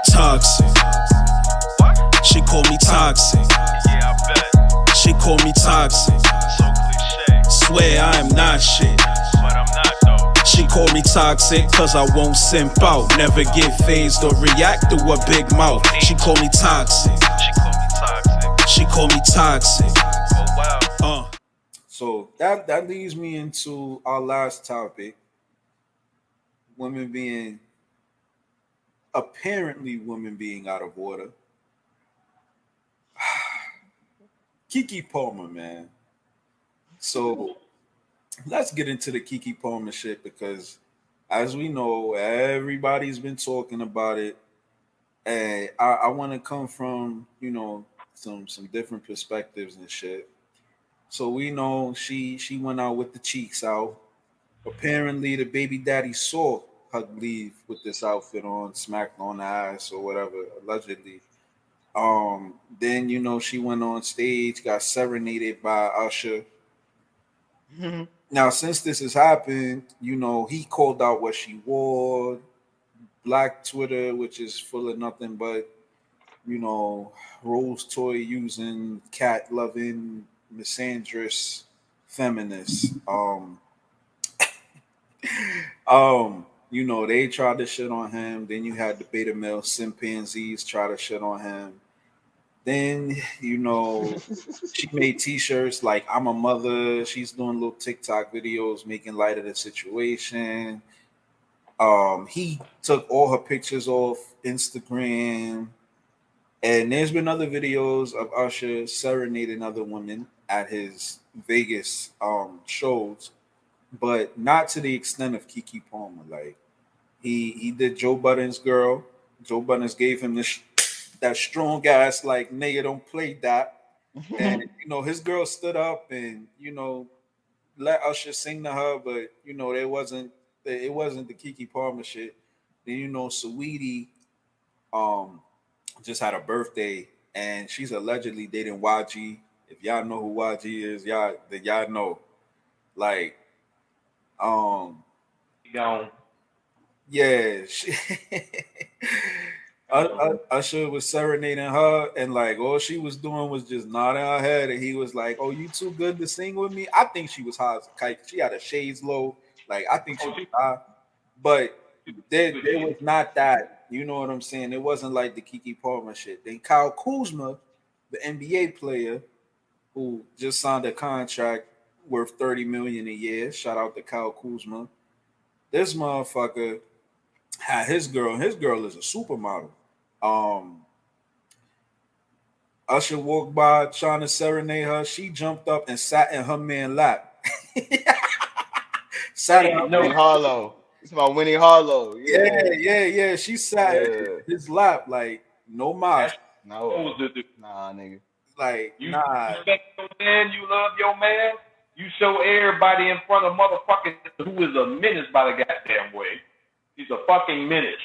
Toxic. She call me toxic. Yeah, I bet. She call me toxic. So cliche, Swear I am not shit. but I'm not though. She call me toxic cause I won't simp out. Never get phased or react to a big mouth. She call me toxic. She call me toxic. She call me toxic. Oh wow. So that leads me into our last topic: women being out of order. Keke Palmer, man. So let's get into the Keke Palmer shit because, as we know, everybody's been talking about it, and I want to come from some different perspectives and shit. So we know she went out with the cheeks out. Apparently, the baby daddy saw her leave with this outfit on, smacked on the ass or whatever, allegedly. Then she went on stage, got serenaded by Usher. Now, since this has happened, he called out what she wore. Black Twitter, which is full of nothing but rose toy using, cat loving, misandrous feminists. They tried to shit on him. Then you had the beta male chimpanzees try to shit on him. Then, she made t-shirts like I'm a mother. She's doing little TikTok videos making light of the situation. He took all her pictures off Instagram. And there's been other videos of Usher serenading other women at his Vegas shows, but not to the extent of Keke Palmer. Like he did Joe Budden's girl. Joe Buttons gave him this that strong ass like nigga don't play that. And his girl stood up and let Usher sing to her, but it wasn't the Keke Palmer shit. Then Saweetie just had a birthday and she's allegedly dating YG. If y'all know who YG is, y'all know. Like, Gone. yeah, Usher was serenading her, and like all she was doing was just nodding her head, and he was like, "Oh, you too good to sing with me." I think she was high as a kite. She had her shades low. Like I think she was high, but there was not that. You know what I'm saying? It wasn't like the Keke Palmer shit. Then Kyle Kuzma, the NBA player who just signed a contract worth $30 million a year. Shout out to Kyle Kuzma. This motherfucker had his girl. His girl is a supermodel. Um, Usher walked by trying to serenade her. She jumped up and sat in her man lap. Sat in her Winnie man. Harlow. It's about Winnie Harlow. Yeah. She sat in Yeah. his lap like no mas. No. Supposed to do. Nah, nigga. Like You nah. respect your man, you love your man, you show everybody in front of motherfucking who is a menace by the goddamn way. He's a fucking menace.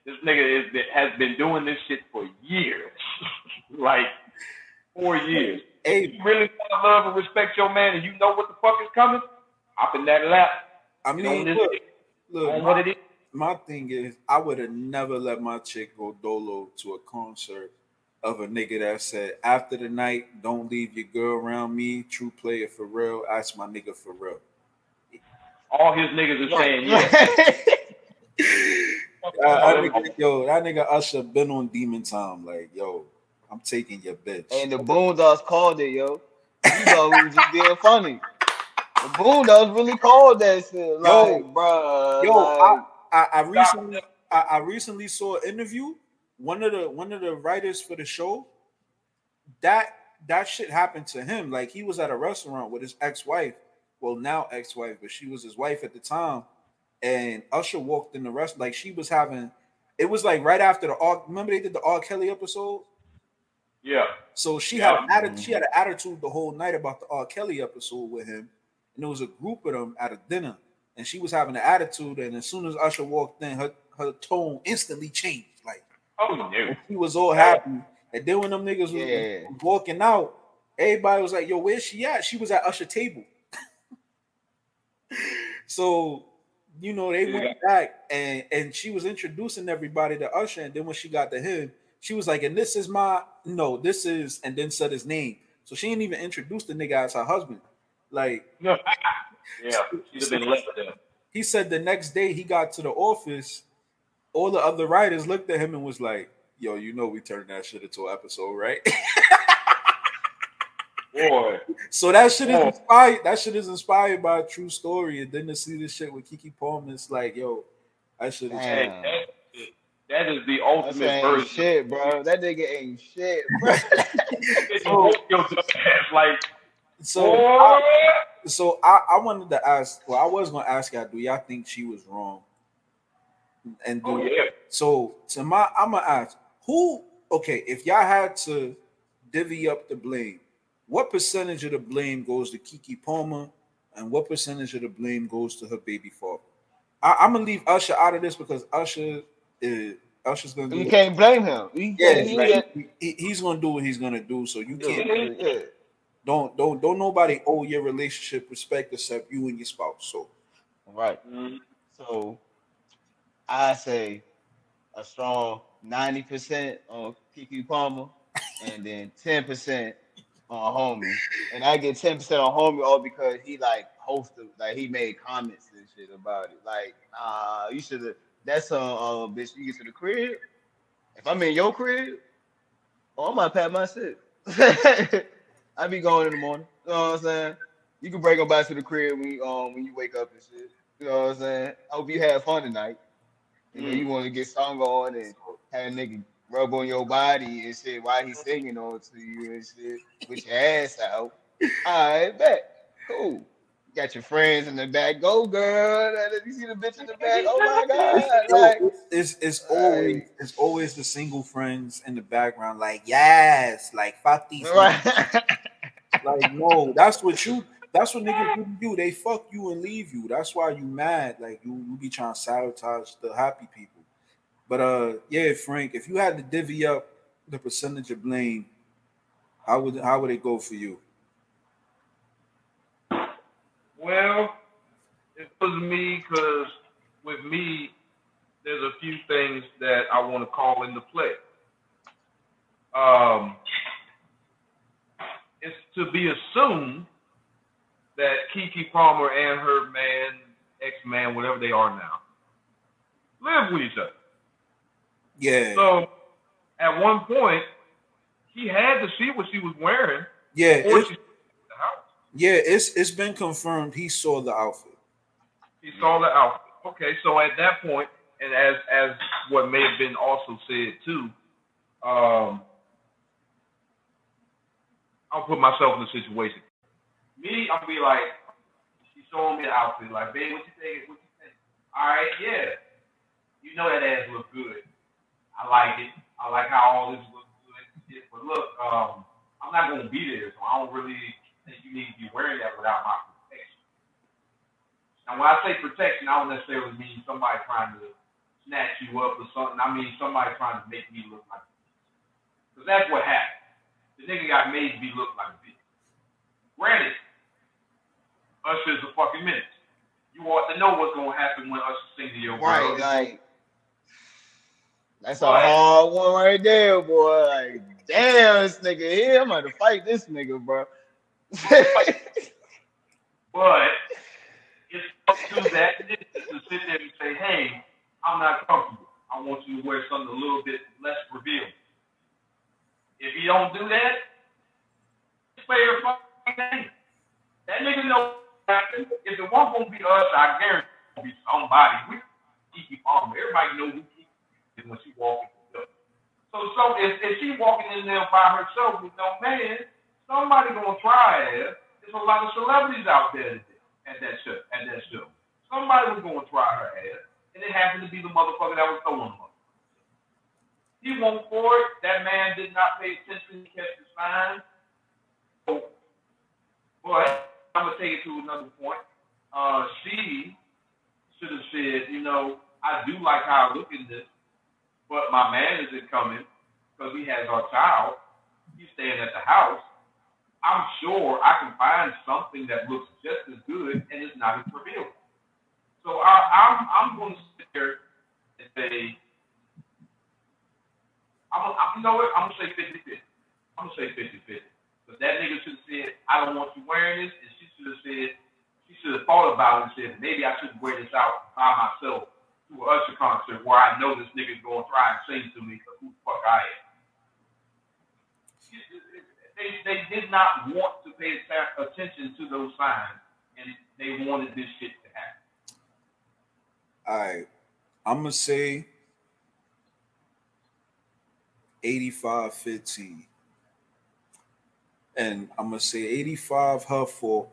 This nigga has been doing this shit for years. Like 4 years. Hey, If you really want to love and respect your man and you know what the fuck is coming, hop in that lap. I Get on mean, this look, shit. look. On what it is. My thing is, I would have never let my chick go dolo to a concert of a nigga that said, after the night, don't leave your girl around me. True player for real. That's my nigga for real. All his niggas are saying yes. That nigga Usher been on demon time. Like, yo, I'm taking your bitch. And the Boondocks called it, yo. You thought we was just being funny. The Boondocks really called that shit. Like, bruh, like, I recently saw an interview. One of the writers for the show, that shit happened to him. Like he was at a restaurant with his ex-wife. Well, now ex-wife, but she was his wife at the time. And Usher walked in the rest like she was having. It was like right after remember they did the R. Kelly episode. Yeah. So she Yeah. had an attitude. She had an attitude the whole night about the R. Kelly episode with him, and there was a group of them at a dinner, and she was having an attitude. And as soon as Usher walked in, her tone instantly changed. Like Oh no. he was all happy. And then when them niggas Yeah. was walking out, everybody was like, "Yo, where's she at?" She was at Usher table. So you know, they went back and she was introducing everybody to Usher, and then when she got to him, she was like, "And this is my no, this is," and then said his name. So she didn't even introduce the nigga as her husband. Like, Yeah, she'd have so been left there. he said the next day he got to the office, all the other writers looked at him and was like, "Yo, you know we turned that shit into an episode, right?" Boy. So that shit is inspired. That shit is inspired by a true story, and then to see this shit with Keke Palmer, it's like, yo, that shit is. That is the ultimate version. Shit, bro. That nigga ain't shit, bro. So I wanted to ask. Well, I was gonna ask y'all, do y'all think she was wrong? And so I'm gonna ask who. Okay, if y'all had to divvy up the blame, what percentage of the blame goes to Keke Palmer, and what percentage of the blame goes to her baby father? I'm gonna leave Usher out of this because Usher's gonna do. You can't blame him. He's gonna do what he's gonna do. So you can't. Don't nobody owe your relationship respect except you and your spouse. So right. So I say a strong 90% on Keke Palmer, and then 10% on homie. And I get 10% on homie all because he like hosted, like he made comments and shit about it. Like, you should have. That's bitch. You get to the crib. If I'm in your crib, I might pat my shit. I be going in the morning. You know what I'm saying? You can bring them back to the crib when you wake up and shit. You know what I'm saying? I hope you had fun tonight. And then you want to get sung on and have a nigga rub on your body and shit while he's singing on to you and shit with your ass out. All right, bet. Cool. You got your friends in the back. Go, girl. You see the bitch in the back. Oh, my God. Like, it's always the single friends in the background. Like, yes. Like, fuck these. Right. Like, no. That's what niggas do to you. They fuck you and leave you. That's why you mad. Like, you be trying to sabotage the happy people. But yeah, Frank, if you had to divvy up the percentage of blame, how would it go for you? Well, it was me because with me, there's a few things that I want to call into play. It's to be assumed that Keke Palmer and her man, ex-man, whatever they are now, live with each other. Yeah. So at one point, he had to see what she was wearing. Yeah. It's been confirmed he saw the outfit. He saw the outfit. Okay, so at that point, and as what may have been also said too, I'll put myself in the situation. Me, I'll be like, she's showing me the outfit, like, babe, what you think? What you think? All right, yeah. You know that ass looks good. I like it. I like how all this looks good. But look, I'm not going to be there, so I don't really think you need to be wearing that without my protection. Now, when I say protection, I don't necessarily mean somebody trying to snatch you up or something. I mean somebody trying to make me look like a bitch. Because that's what happened. The nigga got made to be look like a bitch. Granted, Usher's a fucking menace. You ought to know what's going to happen when Usher sings to your girl. Right, like, that's a hard one right there, boy. Like, damn, this nigga here, I'm going to fight this nigga, bro. But it's up to that nigga to sit there and say, hey, I'm not comfortable. I want you to wear something a little bit less revealing. If you don't do that, play your fucking game. That nigga knows what happened. If it wasn't going to be us, I guarantee it's going to be somebody. We Keke Palmer. Everybody knows who Keke is when she walking in. So if she walking in there by herself with no man, somebody going to try her. There's a lot of celebrities out there at that show. Somebody was going to try her ass, and it happened to be the motherfucker that was throwing her. He went for it. That man did not pay attention. He kept his sign. But I'm going to take it to another point. She should have said, I do like how I look in this, but my man isn't coming because he has our child. He's staying at the house. I'm sure I can find something that looks just as good and is not as revealing. So I'm going to sit here and say, you know what? I'm going to say 50-50. I'm going to say 50-50. But that nigga should have said, I don't want you wearing this. And she should have said, she should have thought about it and said, maybe I shouldn't wear this out by myself to an Usher concert where I know this nigga's going to try and sing to me because who the fuck I am. They did not want to pay attention to those signs, and they wanted this shit to happen. All right, I'm gonna say 85-15, and I'm gonna say 85 her fault,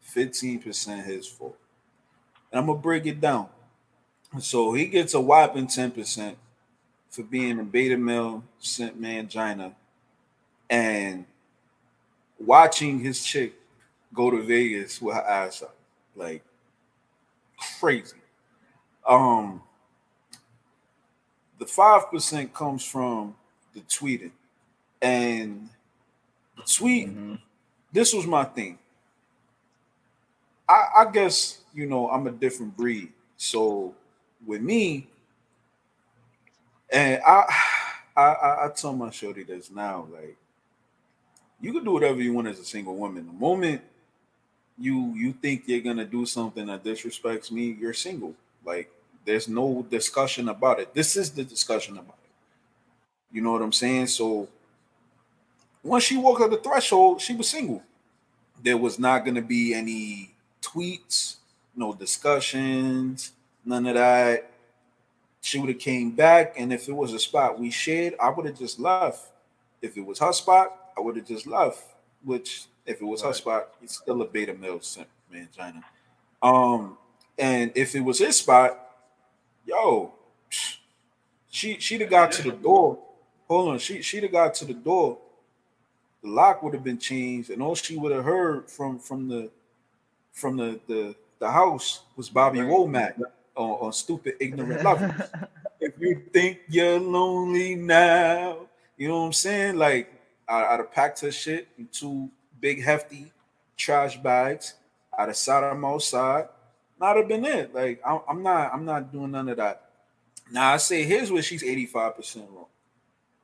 15% his fault, and I'm gonna break it down. So he gets a whopping 10% for being a beta male sent mangina and watching his chick go to Vegas with her ass up, like crazy. Um, the 5% comes from the tweeting, and the tweet. This was my thing. I guess I'm a different breed. So with me, and I tell my shorty this now, like you can do whatever you want as a single woman. The moment you think you're gonna do something that disrespects me, you're single. Like there's no discussion about it. This is the discussion about it. You know what I'm saying? So once she walked up the threshold, she was single. There was not gonna be any tweets, no discussions, none of that. She would have came back, and if it was a spot we shared, I would have just left. If it was her spot, I would have just left. Which, if it was her spot, it's still a beta male simp, man, China. And if it was his spot, yo, she'd have got to the door. Hold on, she'd have got to the door. The lock would have been changed, and all she would have heard from the house was Bobby Womack on stupid ignorant lovers. If you think you're lonely now, you know what I'm saying? Like I'd have packed her shit in two big hefty trash bags. I'd have sat on my outside. Not have been it. Like I'm not doing none of that. Now I say here's where she's 85% wrong.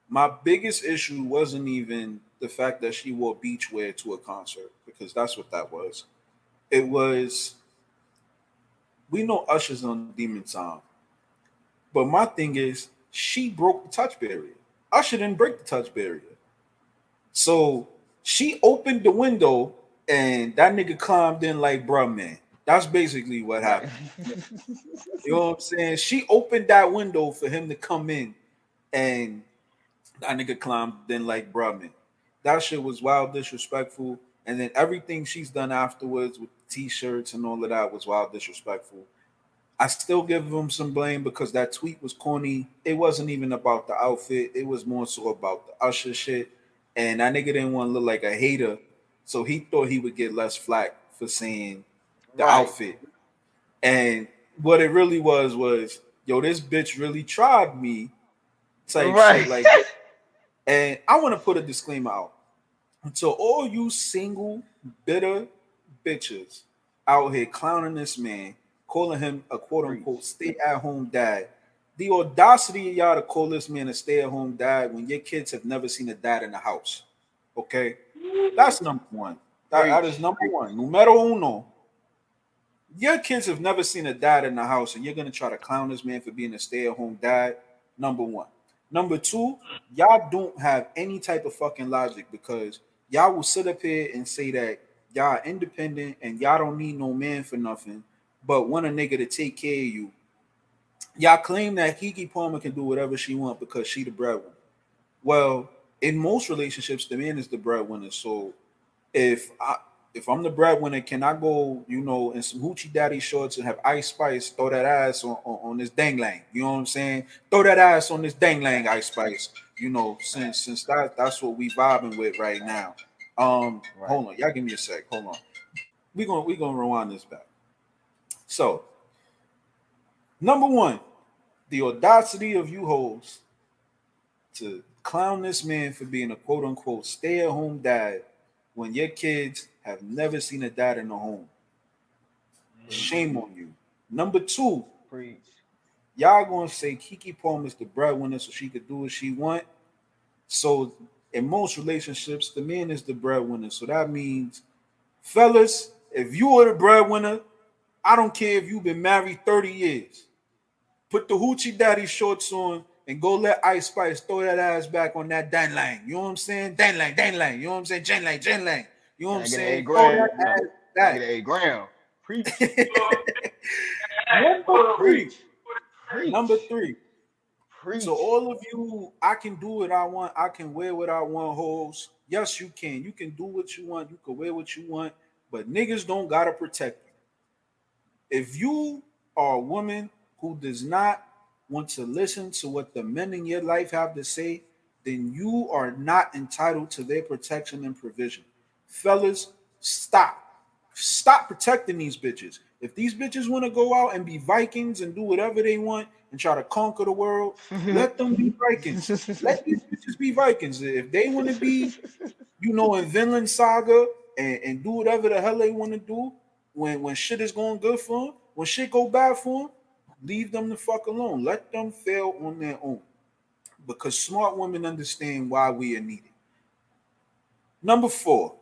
My biggest issue wasn't even the fact that she wore beachwear to a concert, because that's what that was. It was, we know Usher's on demon time, but my thing is she broke the touch barrier. Usher didn't break the touch barrier. So she opened the window and that nigga climbed in like, bruh, man. That's basically what happened. You know what I'm saying? She opened that window for him to come in, and that nigga climbed in like, bruh, man. That shit was wild disrespectful. And then everything she's done afterwards with t-shirts and all of that was wild disrespectful. I still give him some blame because that tweet was corny. It wasn't even about the outfit. It was more so about the Usher shit. And that nigga didn't want to look like a hater. So he thought he would get less flack for saying the Right. outfit. And what it really was, yo, this bitch really tried me type shit. Right. Like, and I want to put a disclaimer out. So all you single, bitter bitches out here clowning this man, calling him a quote unquote stay at home dad. The audacity of y'all to call this man a stay at home dad when your kids have never seen a dad in the house. Okay? That's number one. That is Preach. number one. Numero uno. Your kids have never seen a dad in the house, and you're gonna try to clown this man for being a stay-at-home dad. Number one. Number two, y'all don't have any type of fucking logic, because y'all will sit up here and say that y'all are independent and y'all don't need no man for nothing, but want a nigga to take care of you. Y'all claim that Keke Palmer can do whatever she want because she the breadwinner. Well, in most relationships, the man is the breadwinner. So if I if I'm the breadwinner, can I go, in some hoochie daddy shorts and have Ice Spice throw that ass on this dang lang? You know what I'm saying? Throw that ass on this dang lang, Ice Spice. Since that's what we vibing with right now. Right. Hold on, y'all give me a sec. Hold on. We gonna rewind this back. So number one, the audacity of you hoes to clown this man for being a quote unquote stay at home dad when your kids have never seen a dad in the home. Shame on you. Number two, Preach. y'all gonna say Keke Palmer is the breadwinner so she could do what she want. So in most relationships, the man is the breadwinner. So that means, fellas, if you are the breadwinner, I don't care if you've been married 30 years. Put the hoochie daddy shorts on and go let Ice Spice throw that ass back on that Dan Lang. You know what I'm saying? Dan Lang, Dan Lang. You know what I'm saying? Jen Lang, Jen Lang. You know what Can I'm I get an saying? 8 Throw that grand? No. ass Can I get back. an 8 grand? Preach. Number three. Preach. Number Preach. three. So Preach. all of you, I can do what I want. I can wear what I want, hoes. Yes, you can. You can do what you want. You can wear what you want. But niggas don't gotta protect you. If you are a woman who does not want to listen to what the men in your life have to say, then you are not entitled to their protection and provision. Fellas, stop. Stop protecting these bitches. If these bitches want to go out and be Vikings and do whatever they want and try to conquer the world, let them be Vikings. Let these bitches be Vikings. If they want to be, in Vinland Saga and do whatever the hell they want to do when shit is going good for them, when shit go bad for them, leave them the fuck alone. Let them fail on their own. Because smart women understand why we are needed. Number four,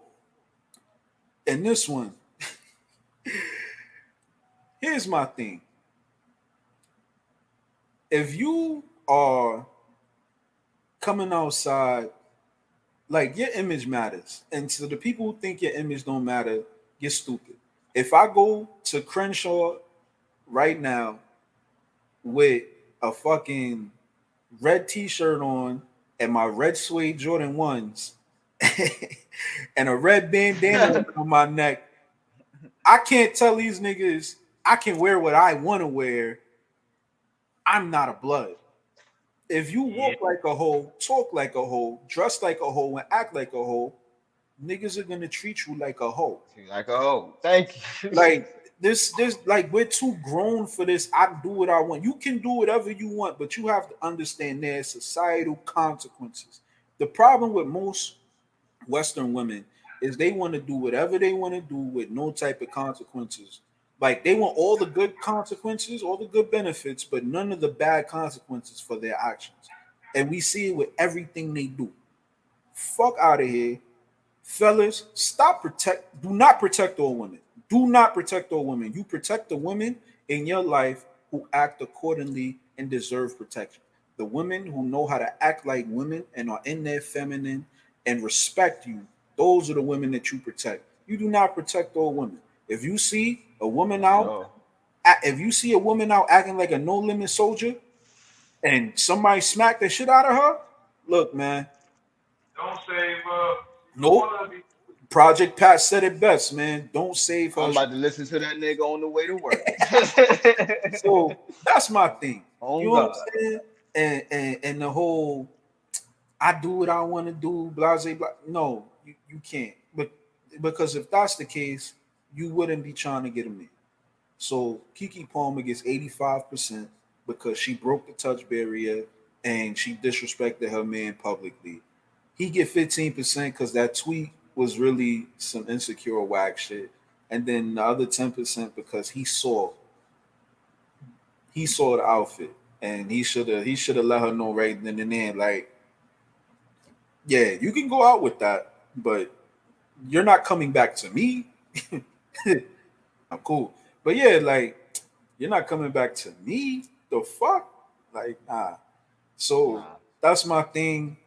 and this one, here's my thing. If you are coming outside, like your image matters. And to the people who think your image don't matter, you're stupid. If I go to Crenshaw right now with a fucking red t-shirt on and my red suede Jordan 1s and a red bandana on my neck, I can't tell these niggas I can wear what I want to wear. I'm not a blood. If you Yeah. walk like a hoe, talk like a hoe, dress like a hoe, and act like a hoe, niggas are gonna treat you like a hoe. Like, oh, thank you. Like this like we're too grown for this. I do what I want. You can do whatever you want, but you have to understand there's societal consequences. The problem with most Western women is they want to do whatever they want to do with no type of consequences. Like they want all the good consequences, all the good benefits, but none of the bad consequences for their actions. And we see it with everything they do. Fuck out of here. Fellas, stop protect. Do not protect all women. Do not protect all women. You protect the women in your life who act accordingly and deserve protection. The women who know how to act like women and are in their feminine and respect you. Those are the women that you protect. You do not protect all women. If you see a woman out, No. if you see a woman out acting like a no limit soldier, and somebody smack the shit out of her, look, man, Don't save you nope. wanna be Project Pat said it best, man. Don't save her. I'm about to listen to that nigga on the way to work. So that's my thing. You On know what I'm God. saying? And the whole I do what I want to do, blase blah. No, you can't. But because if that's the case, you wouldn't be trying to get him in. So Keke Palmer gets 85% because she broke the touch barrier and she disrespected her man publicly. He get 15% because that tweet was really some insecure whack shit. And then the other 10% because he saw the outfit and he should have let her know right then and there, like, yeah, you can go out with that, but you're not coming back to me. I'm cool. But yeah, like you're not coming back to me. The fuck? Like, nah. So Nah. that's my thing.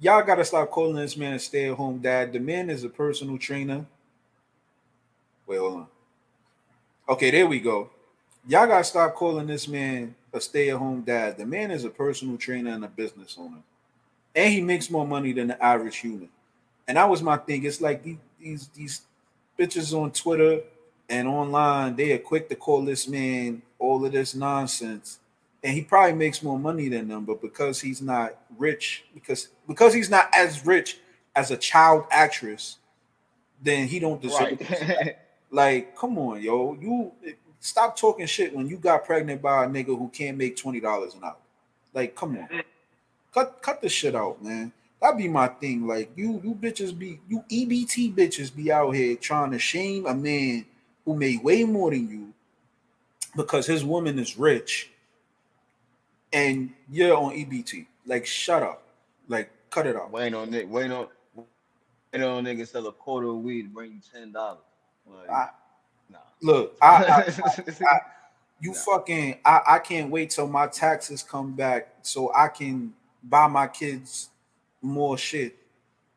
Y'all gotta stop calling this man a stay-at-home dad. The man is a personal trainer. Wait, hold on. Okay, there we go. Y'all gotta stop calling this man a stay-at-home dad. The man is a personal trainer and a business owner. And he makes more money than the average human. And that was my thing. It's like these bitches on Twitter and online, they are quick to call this man all of this nonsense. And he probably makes more money than them, but because he's not rich, because he's not as rich as a child actress, then he don't deserve Right. this. Like, come on, yo. You stop talking shit when you got pregnant by a nigga who can't make $20 an hour. Like, come on. Cut the shit out, man. That be my thing. Like you bitches be you EBT bitches be out here trying to shame a man who made way more than you, because his woman is rich and you're on EBT. Like, shut up. Like, cut it out. Wait on niggas sell a quarter of weed to bring you $10. Like, I, nah. look, you Nah. fucking, I can't wait till my taxes come back so I can buy my kids more shit.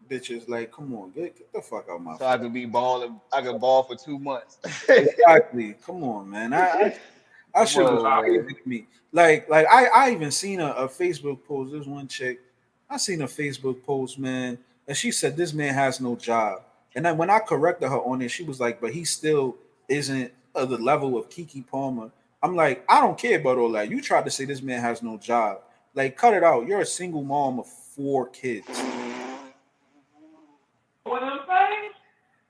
Bitches, like, come on, get the fuck out my So I face. could be balling. I could ball for 2 months. Exactly. Come on, man. I Come should was on, crazy man. to me. I even seen a Facebook post. There's one chick. I seen a Facebook post, man, and she said this man has no job. And then when I corrected her on it, she was like, but he still isn't of the level of Keke Palmer. I'm like, I don't care about all that. You tried to say this man has no job. Like, cut it out. You're a single mom of 4 kids. One of them things.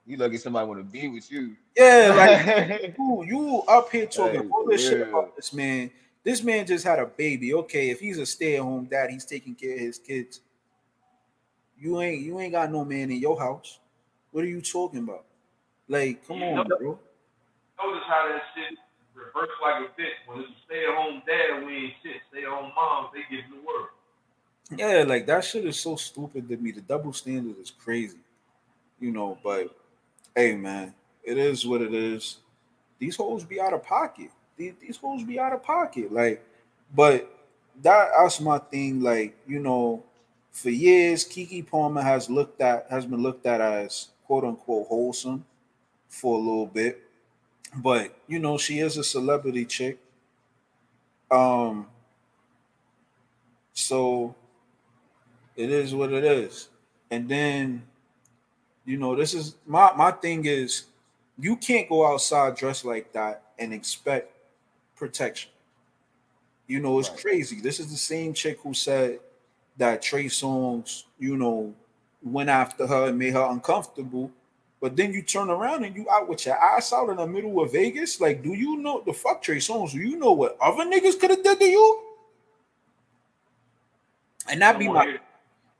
You lucky somebody want to be with you. Yeah, like Like, you up here talking all for this shit real. about this man. This man just had a baby. Okay, if he's a stay-at-home dad, he's taking care of his kids. You ain't got no man in your house. What are you talking about? Like, come You on, bro. notice how that shit reverse like a bitch. When it's a stay-at-home dad, we ain't shit. Stay-at-home moms, they give the word. Yeah, like that shit is so stupid to me. The double standard is crazy, but hey man, it is what it is. These hoes be out of pocket. These hoes be out of pocket. Like, but that's my thing. Like, for years, Keke Palmer has been looked at as quote unquote wholesome for a little bit. But she is a celebrity chick. Um, so it is what it is. And then, this is my thing is you can't go outside dressed like that and expect protection. It's Right. crazy. This is the same chick who said that Trey Songz, went after her and made her uncomfortable. But then you turn around and you out with your ass out in the middle of Vegas. Like, do you know the fuck Trey Songz? Do you know what other niggas could have did to you? And that Come be on my here.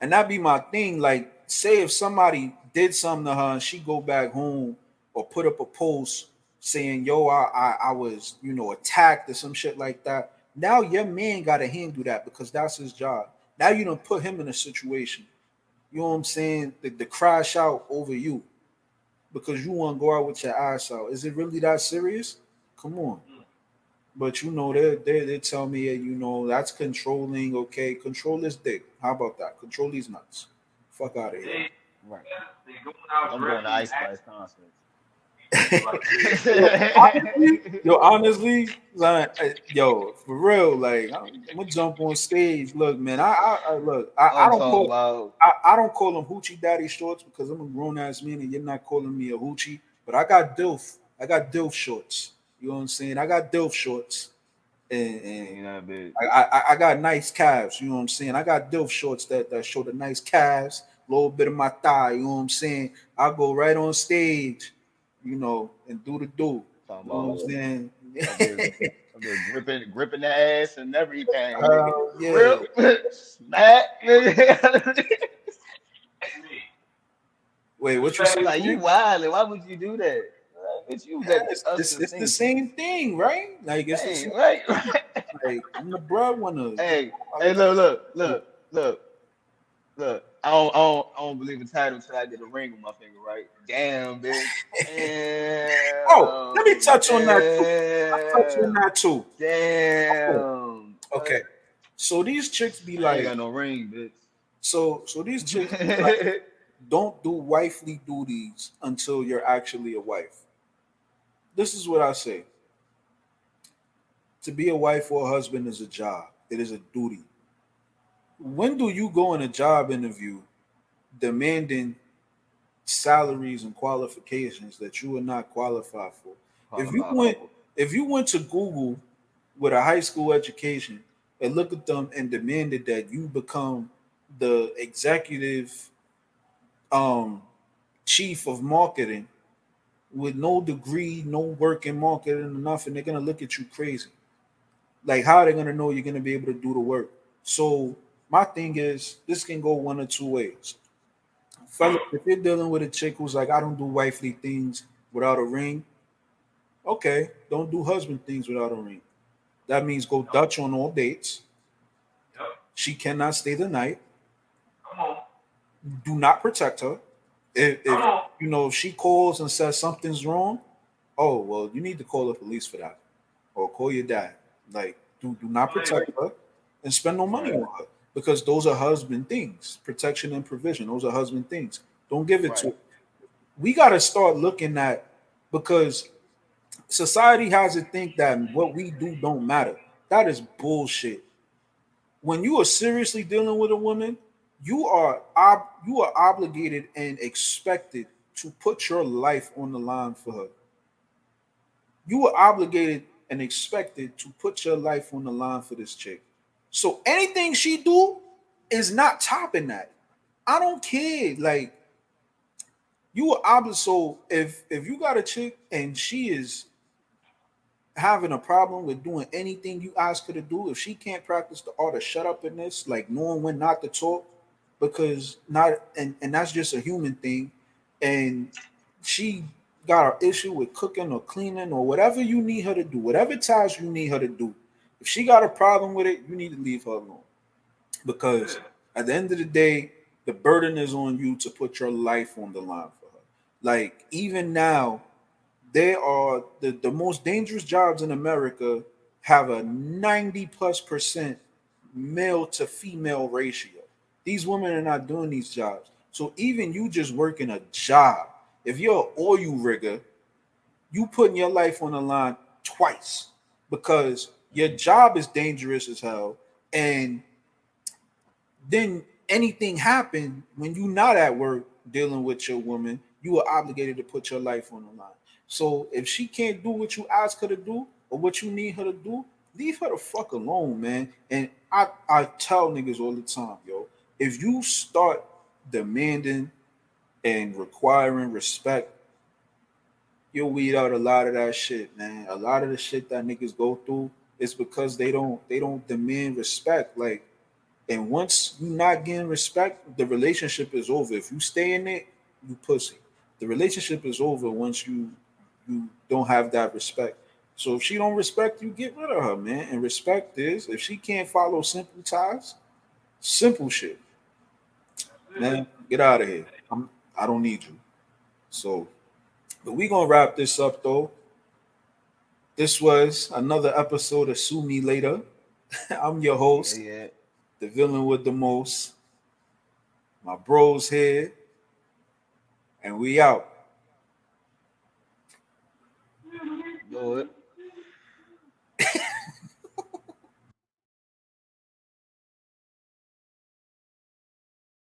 and that be my thing. Like, say if somebody did something to her and she go back home or put up a post saying, "Yo, I was attacked" or some shit like that. Now your man got to handle that because that's his job. Now you don't put him in a situation. You know what I'm saying? The crash out over you because you want to go out with your ass out. Is it really that serious? Come on. But they tell me that's controlling. Okay, control this dick. How about that? Control these nuts. Fuck out of here. They, Right. they going Cause out I'm going to dressing and Ice acting Spice concerts. like honestly, like, for real, like I'm gonna jump on stage. Look, man, I look, I I'm don't talking call, about I don't call them hoochie daddy shorts because I'm a grown ass man and you're not calling me a hoochie. But I got dilf shorts. You know what I'm saying? I got dilf shorts, and ain't that big. I got nice calves. You know what I'm saying? I got dilf shorts that show the nice calves, a little bit of my thigh. You know what I'm saying? I go right on stage, and do the do. Talking You know what about I'm saying? up there gripping the ass and everything, nigga. Yeah. Grip, smack, nigga. me. Wait, what you say? Respect. Like you King? wildin'. Why would you do that? Bitch, you was Yeah, at us it's, the it's the thing. same thing, right? Like it's the Hey, same. right? Like I'm the breadwinner. Hey, I hey, look at look. I don't believe in title until I get a ring on my finger, right? Damn, bitch. Oh, let me Damn, touch on that too. I'll touch on damn, that too. Oh, damn. okay. So these chicks be I ain't like, got no ring, bitch. so these chicks be like, don't do wifely duties until you're actually a wife. This is what I say. To be a wife or a husband is a job. It is a duty. When do you go in a job interview demanding salaries and qualifications that you are not qualified for? If you Qualified went for. if you went to Google with a high school education and look at them and demanded that you become the executive um chief of marketing with no degree, no work in marketing or nothing, they're gonna look at you crazy. Like, how are they gonna know you're gonna be able to do the work? So my thing is this can go one or two ways. Fellas, if you're dealing with a chick who's like, I don't do wifely things without a ring, Okay, don't do husband things without a ring. That means go Dutch on all dates. Yep. She cannot stay the night. Come on. Do not protect her. Come If on. if she calls and says something's wrong, oh well, you need to call the police for that, or call your dad. Like, do not Like, protect her and spend no money Right. on her because those are husband things. Protection and provision, those are husband things. Don't give it to Right. her. We got to start looking at, because society has to think that what we do don't matter. That is bullshit. When you are seriously dealing with a woman, you are obligated and expected to put your life on the line for her. You are obligated and expected to put your life on the line for this chick. So anything she do is not topping that. I don't care. Like, you are obligated. So if you got a chick and she is having a problem with doing anything you ask her to do, if she can't practice the art of shut up in this, like knowing when not to talk, because not and that's just a human thing, and she got an issue with cooking or cleaning or whatever you need her to do, whatever task you need her to do, if she got a problem with it, you need to leave her alone. Because at the end of the day, the burden is on you to put your life on the line for her. Like, even now, they are the most dangerous jobs in America have a 90 plus percent male to female ratio. These women are not doing these jobs. So even you just working a job, if you're an oil rigger, you putting your life on the line twice, because your job is dangerous as hell. And then anything happen when you're not at work dealing with your woman, you are obligated to put your life on the line. So if she can't do what you ask her to do or what you need her to do, leave her the fuck alone, man. And I tell niggas all the time, yo, if you start demanding and requiring respect, you'll weed out a lot of that shit, man. A lot of the shit that niggas go through is because they don't demand respect. Like, and once you not getting respect, the relationship is over. If you stay in it, you pussy. The relationship is over once you don't have that respect. So if she don't respect you, get rid of her, man. And respect is, if she can't follow simple ties, simple shit, man, get out of here. I don't need you. So, but we gonna wrap this up though. This was another episode of Sue Me Later. I'm your Yeah, host, yeah. the villain with the most. My bros here, and we out. Know it.